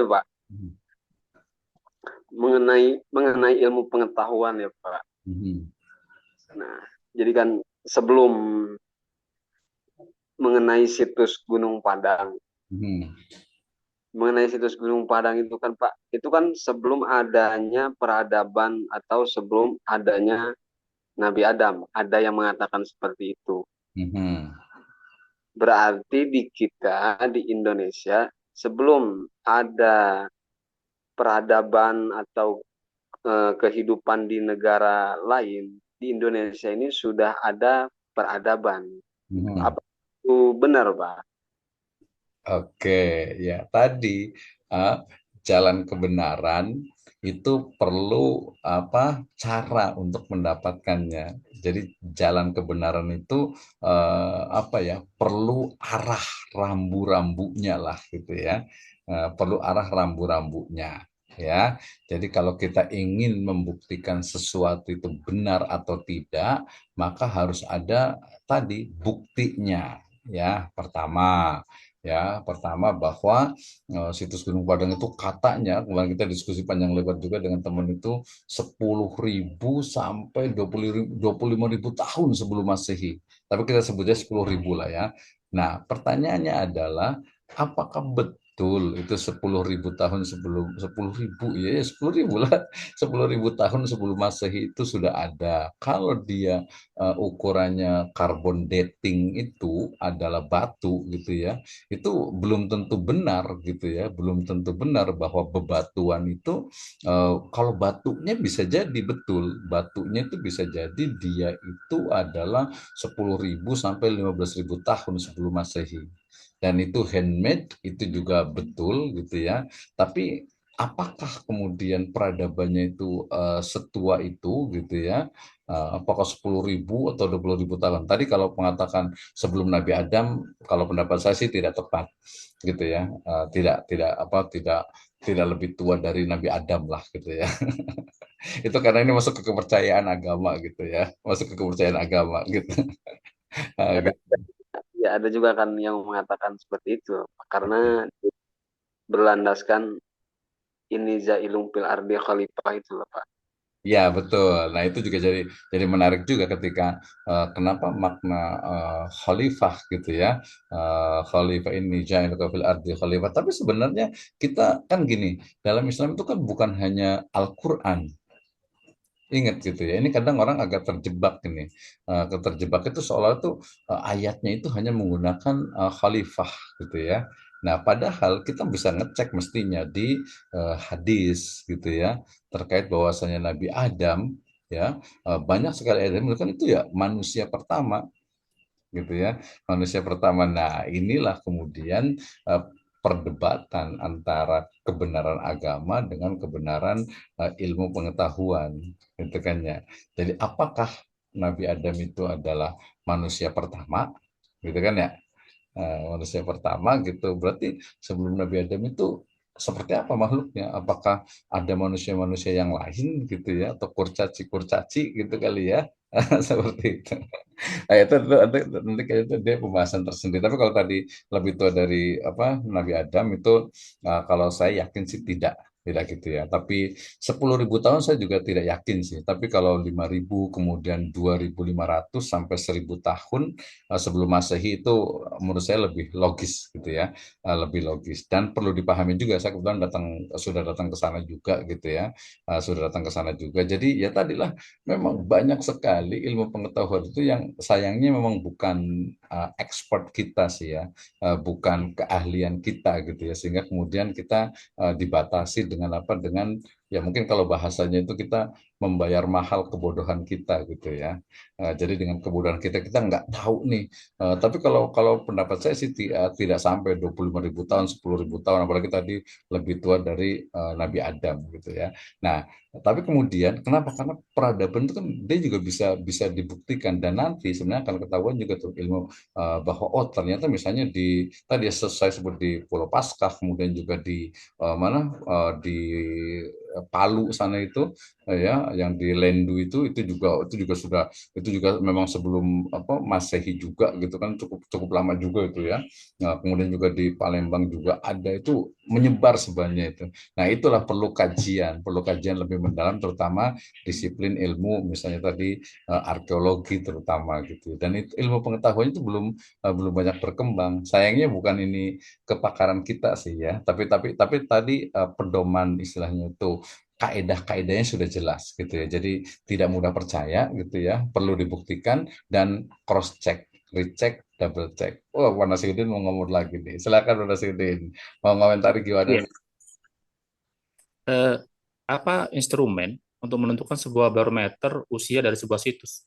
Pak, Mhm. mengenai ilmu pengetahuan ya Pak. Mhm. Nah, jadi kan sebelum mengenai situs Gunung Padang, Mhm. itu kan Pak, itu kan sebelum adanya peradaban atau sebelum adanya Nabi Adam, ada yang mengatakan seperti itu. Mhm. Berarti di kita di Indonesia sebelum ada peradaban atau kehidupan di negara lain, di Indonesia ini sudah ada peradaban. Mhm. Apa itu benar, Pak? Oke, ya tadi eh, jalan kebenaran itu perlu cara untuk mendapatkannya. Jadi jalan kebenaran itu apa ya perlu arah rambu-rambunya lah gitu ya. Perlu arah rambu-rambunya ya. Jadi kalau kita ingin membuktikan sesuatu itu benar atau tidak, maka harus ada tadi buktinya ya. Pertama bahwa situs Gunung Padang itu katanya, kemarin kita diskusi panjang lebar juga dengan teman itu 10.000 sampai 25.000 tahun sebelum Masehi. Tapi kita sebutnya 10.000 lah ya. Nah, pertanyaannya adalah apakah betul itu 10.000 tahun sebelum 10.000 ya 10.000 lah 10.000 tahun sebelum Masehi itu sudah ada. Kalau dia ukurannya carbon dating itu adalah batu gitu ya, itu belum tentu benar gitu ya, belum tentu benar bahwa bebatuan itu kalau batunya bisa jadi betul, batunya itu bisa jadi dia itu adalah 10.000 sampai 15.000 tahun sebelum Masehi. Dan itu handmade, itu juga betul gitu ya. Tapi apakah kemudian peradabannya itu setua itu gitu ya? Apakah 10.000 atau 20.000 tahun? Tadi kalau mengatakan sebelum Nabi Adam, kalau pendapat saya sih tidak tepat gitu ya. Tidak lebih tua dari Nabi Adam lah gitu ya. Itu karena ini masuk ke kepercayaan agama gitu ya, masuk ke kepercayaan agama gitu. Ada, Gitu. ya ada juga kan yang mengatakan seperti itu, karena berlandaskan ini zailung fil ardi khalifah itu loh, Pak. Ya betul. Nah itu juga jadi menarik juga ketika kenapa makna khalifah gitu ya. Khalifah ini jangan fil ardi khalifah. Tapi sebenarnya kita kan gini, dalam Islam itu kan bukan hanya Al-Quran. Ingat gitu ya. Ini kadang orang agak terjebak ini. Terjebak itu seolah itu ayatnya itu hanya menggunakan khalifah gitu ya. Nah, padahal kita bisa ngecek mestinya di hadis gitu ya terkait bahwasanya Nabi Adam ya banyak sekali Adam itu kan itu ya manusia pertama gitu ya, manusia pertama. Nah, inilah kemudian eh, perdebatan antara kebenaran agama dengan kebenaran ilmu pengetahuan, gitu kan ya. Jadi apakah Nabi Adam itu adalah manusia pertama, gitu kan ya? Manusia pertama gitu. Berarti sebelum Nabi Adam itu seperti apa makhluknya? Apakah ada manusia-manusia yang lain gitu ya, atau kurcaci-kurcaci gitu kali ya? Seperti itu. Nah, itu nanti kayak itu dia pembahasan tersendiri. Tapi kalau tadi lebih tua dari Nabi Adam itu kalau saya yakin sih tidak gitu ya. Tapi 10.000 tahun saya juga tidak yakin sih. Tapi kalau 5.000 kemudian 2.500 sampai 1.000 tahun sebelum Masehi itu menurut saya lebih logis gitu ya. Lebih logis dan perlu dipahami juga. Saya kebetulan sudah datang ke sana juga gitu ya. Sudah datang ke sana juga. Jadi ya tadilah memang banyak sekali ilmu pengetahuan itu yang sayangnya memang bukan ekspor kita sih ya, bukan keahlian kita gitu ya, sehingga kemudian kita dibatasi dengan dengan ya mungkin kalau bahasanya itu kita membayar mahal kebodohan kita gitu ya. Jadi dengan kebodohan kita nggak tahu nih. Tapi kalau kalau pendapat saya sih tidak sampai 25.000 tahun, 10.000 tahun, apalagi tadi lebih tua dari Nabi Adam gitu ya. Nah, tapi kemudian kenapa? Karena peradaban itu kan dia juga bisa bisa dibuktikan dan nanti sebenarnya akan ketahuan juga tuh ilmu bahwa oh ternyata misalnya di tadi saya sebut di Pulau Paskah kemudian juga di mana di Palu sana itu ya, yang di Lendu itu juga sudah, itu juga memang sebelum apa Masehi juga gitu kan, cukup cukup lama juga itu ya. Nah, kemudian juga di Palembang juga ada, itu menyebar sebenarnya itu. Nah, itulah perlu kajian lebih mendalam, terutama disiplin ilmu misalnya tadi arkeologi terutama gitu. Dan itu ilmu pengetahuan itu belum banyak berkembang. Sayangnya bukan ini kepakaran kita sih ya, tapi tadi pedoman istilahnya itu kaedah-kaedahnya sudah jelas gitu ya. Jadi tidak mudah percaya gitu ya, perlu dibuktikan dan cross check, recheck, double check. Oh, Pak Nasiruddin mau ngomong lagi nih. Silakan Pak Nasiruddin. Mau komentari gimana Iya. nih? Eh, apa instrumen untuk menentukan sebuah barometer usia dari sebuah situs?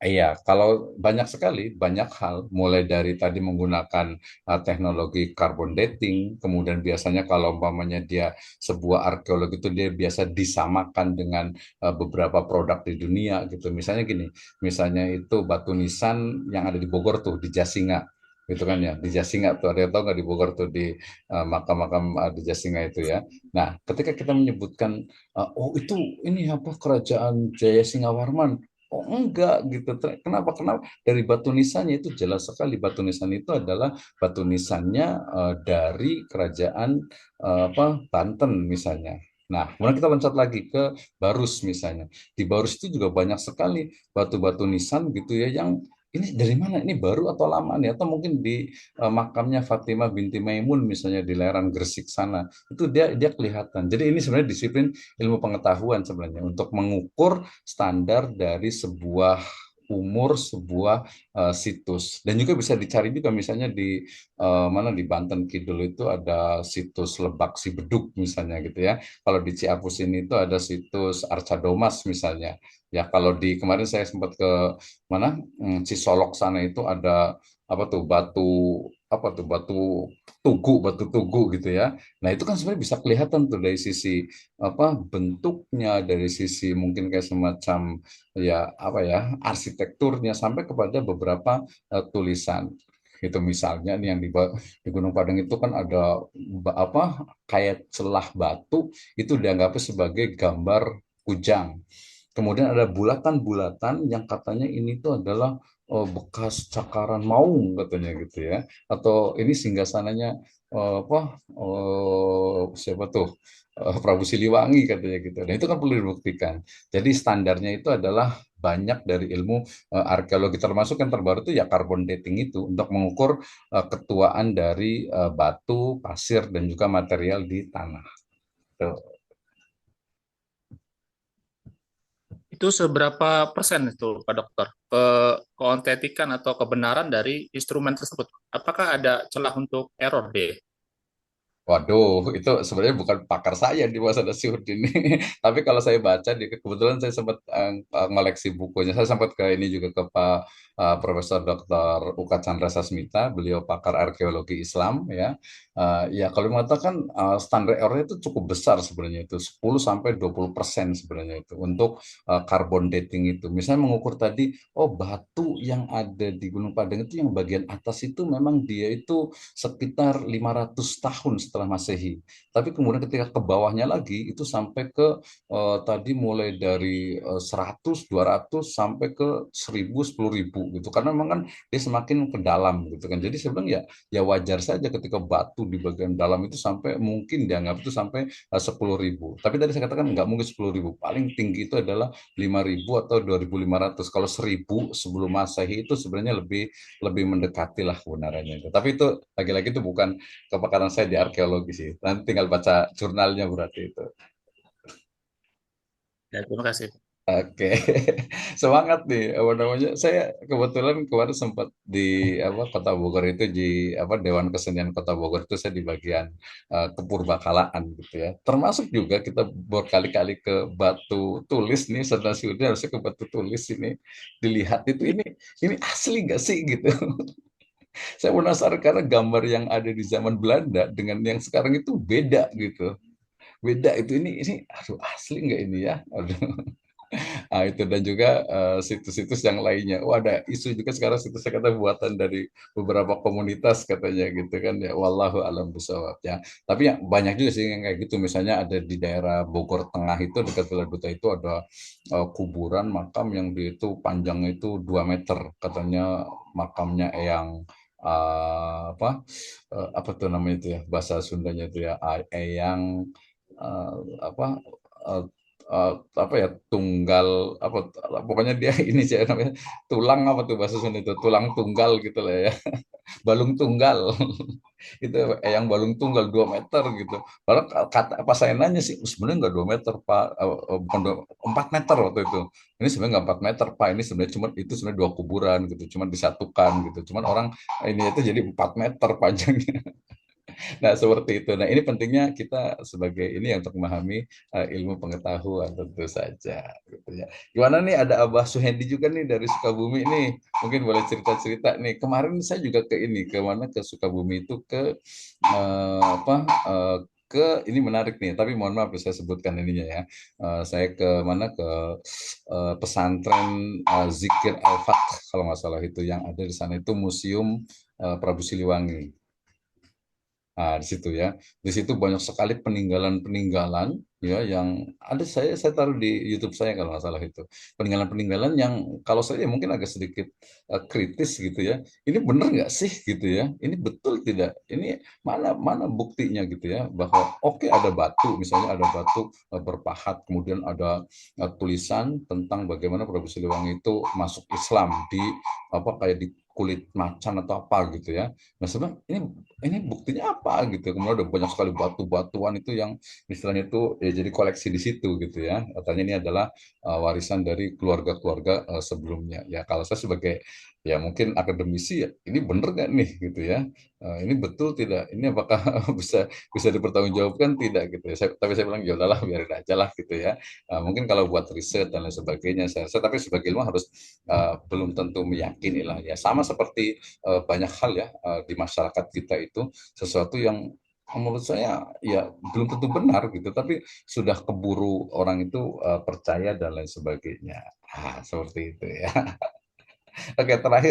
Iya, kalau banyak sekali, banyak hal, mulai dari tadi menggunakan teknologi carbon dating, kemudian biasanya kalau umpamanya dia sebuah arkeologi itu dia biasa disamakan dengan beberapa produk di dunia gitu. Misalnya gini, misalnya itu batu nisan yang ada di Bogor tuh, di Jasinga, gitu kan ya, di Jasinga tuh, ada yang tahu nggak di Bogor tuh, di makam-makam di Jasinga itu ya. Nah, ketika kita menyebutkan, oh itu ini apa kerajaan Jaya Singawarman. Oh enggak gitu. Kenapa? Kenapa? Dari batu nisannya itu jelas sekali, batu nisan itu adalah batu nisannya dari kerajaan apa Banten misalnya. Nah, kemudian kita loncat lagi ke Barus misalnya. Di Barus itu juga banyak sekali batu-batu nisan gitu ya, yang ini dari mana? Ini baru atau lama nih? Atau mungkin di makamnya Fatimah binti Maimun misalnya di lereng Gresik sana. Itu dia dia kelihatan. Jadi ini sebenarnya disiplin ilmu pengetahuan sebenarnya untuk mengukur standar dari sebuah umur sebuah situs. Dan juga bisa dicari juga misalnya di mana di Banten Kidul itu ada situs Lebak Sibeduk misalnya gitu ya. Kalau di Ciapus ini itu ada situs Arca Domas misalnya. Ya kalau di kemarin saya sempat ke mana Cisolok sana itu ada apa tuh batu tugu gitu ya. Nah itu kan sebenarnya bisa kelihatan tuh dari sisi apa bentuknya, dari sisi mungkin kayak semacam ya apa ya arsitekturnya, sampai kepada beberapa tulisan. Itu misalnya nih yang di Gunung Padang itu kan ada apa kayak celah batu, itu dianggap sebagai gambar kujang. Kemudian ada bulatan-bulatan yang katanya ini tuh adalah bekas cakaran maung katanya gitu ya. Atau ini singgasananya apa siapa tuh Prabu Siliwangi katanya gitu. Dan itu kan perlu dibuktikan. Jadi standarnya itu adalah banyak dari ilmu arkeologi, termasuk yang terbaru itu ya carbon dating itu untuk mengukur ketuaan dari batu, pasir dan juga material di tanah. Tuh. Itu seberapa persen itu, Pak Dokter, keautentikan atau kebenaran dari instrumen tersebut? Apakah ada celah untuk error deh? Waduh, itu sebenarnya bukan pakar saya di masa Nasiruddin ini. Tapi kalau saya baca, kebetulan saya sempat ngoleksi bukunya. Saya sempat ke ini juga ke Pak Profesor Dr. Uka Chandra Sasmita, beliau pakar arkeologi Islam ya. Ya kalau mengatakan standar error itu cukup besar sebenarnya, itu 10 sampai 20% sebenarnya itu untuk carbon dating itu. Misalnya mengukur tadi, oh batu yang ada di Gunung Padang itu yang bagian atas itu memang dia itu sekitar 500 tahun setelah Masehi. Tapi kemudian ketika ke bawahnya lagi itu sampai ke tadi mulai dari 100, 200 sampai ke 1000, 10.000 gitu. Karena memang kan dia semakin ke dalam gitu kan. Jadi sebenarnya ya wajar saja ketika batu di bagian dalam itu sampai mungkin dianggap itu sampai 10.000. Tapi tadi saya katakan nggak mungkin 10.000. Paling tinggi itu adalah 5.000 atau 2.500. Kalau 1.000 sebelum Masehi itu sebenarnya lebih lebih mendekati lah kebenarannya itu. Tapi itu lagi-lagi itu bukan kepakaran saya di arkeologi sih. Nanti tinggal baca jurnalnya berarti itu. Ya, terima kasih. Oke, semangat nih. Apa namanya? Saya kebetulan kemarin sempat di apa Kota Bogor itu di apa Dewan Kesenian Kota Bogor itu saya di bagian kepurbakalaan gitu ya. Termasuk juga kita berkali-kali ke Batu Tulis nih, Saudara Sudi harusnya ke Batu Tulis ini dilihat itu ini asli nggak sih gitu. Saya penasaran karena gambar yang ada di zaman Belanda dengan yang sekarang itu beda gitu. Beda itu ini aduh asli nggak ini ya? Aduh. Nah, itu dan juga situs-situs yang lainnya. Oh, ada isu juga sekarang situsnya kata buatan dari beberapa komunitas katanya gitu kan ya. Wallahu alam bisawab ya. Tapi ya banyak juga sih yang kayak gitu. Misalnya ada di daerah Bogor Tengah itu dekat Villa Duta itu ada kuburan makam yang dia itu panjangnya itu 2 meter katanya makamnya Eyang apa tuh namanya itu ya bahasa Sundanya itu ya Eyang apa eh, apa ya tunggal apa pokoknya dia ini sih namanya tulang apa tuh bahasa Sunda itu tulang tunggal gitu lah ya balung tunggal itu yang balung tunggal 2 meter gitu. Padahal kata pas saya nanya sih sebenarnya nggak 2 meter Pak. Bukan 4 meter waktu itu. Ini sebenarnya nggak 4 meter Pak, ini sebenarnya cuma itu sebenarnya 2 kuburan gitu, cuma disatukan gitu. Cuman orang ini itu jadi 4 meter panjangnya. Nah, seperti itu. Nah, ini pentingnya kita sebagai ini ya untuk memahami ilmu pengetahuan tentu saja gitu ya. Gimana nih ada Abah Suhendi juga nih dari Sukabumi nih. Mungkin boleh cerita-cerita nih. Kemarin saya juga ke ini, ke mana ke Sukabumi itu ke apa ke ini menarik nih, tapi mohon maaf saya sebutkan ininya ya. Saya ke mana ke pesantren Zikir Al-Fat kalau nggak salah itu yang ada di sana itu Museum Prabu Siliwangi. Nah, di situ ya. Di situ banyak sekali peninggalan-peninggalan ya yang ada saya taruh di YouTube saya kalau nggak salah itu. Peninggalan-peninggalan yang kalau saya mungkin agak sedikit kritis gitu ya. Ini benar nggak sih gitu ya? Ini betul tidak? Ini mana mana buktinya gitu ya bahwa oke ada batu misalnya ada batu berpahat kemudian ada tulisan tentang bagaimana Prabu Siliwangi itu masuk Islam di apa kayak di kulit macan atau apa gitu ya. Nah, sebenarnya ini buktinya apa gitu. Kemudian ada banyak sekali batu-batuan itu yang istilahnya itu ya jadi koleksi di situ gitu ya. Katanya ini adalah warisan dari keluarga-keluarga sebelumnya. Ya kalau saya sebagai ya mungkin akademisi ya ini bener nggak nih gitu ya. Ini betul tidak? Ini apakah bisa bisa dipertanggungjawabkan tidak gitu ya. Tapi saya bilang ya udahlah biarin aja lah gitu ya. Mungkin kalau buat riset dan lain sebagainya saya tapi sebagai ilmuwan harus belum tentu meyakini lah ya. Sama seperti banyak hal ya di masyarakat kita itu sesuatu yang menurut saya ya belum tentu benar gitu tapi sudah keburu orang itu percaya dan lain sebagainya seperti itu ya. Oke terakhir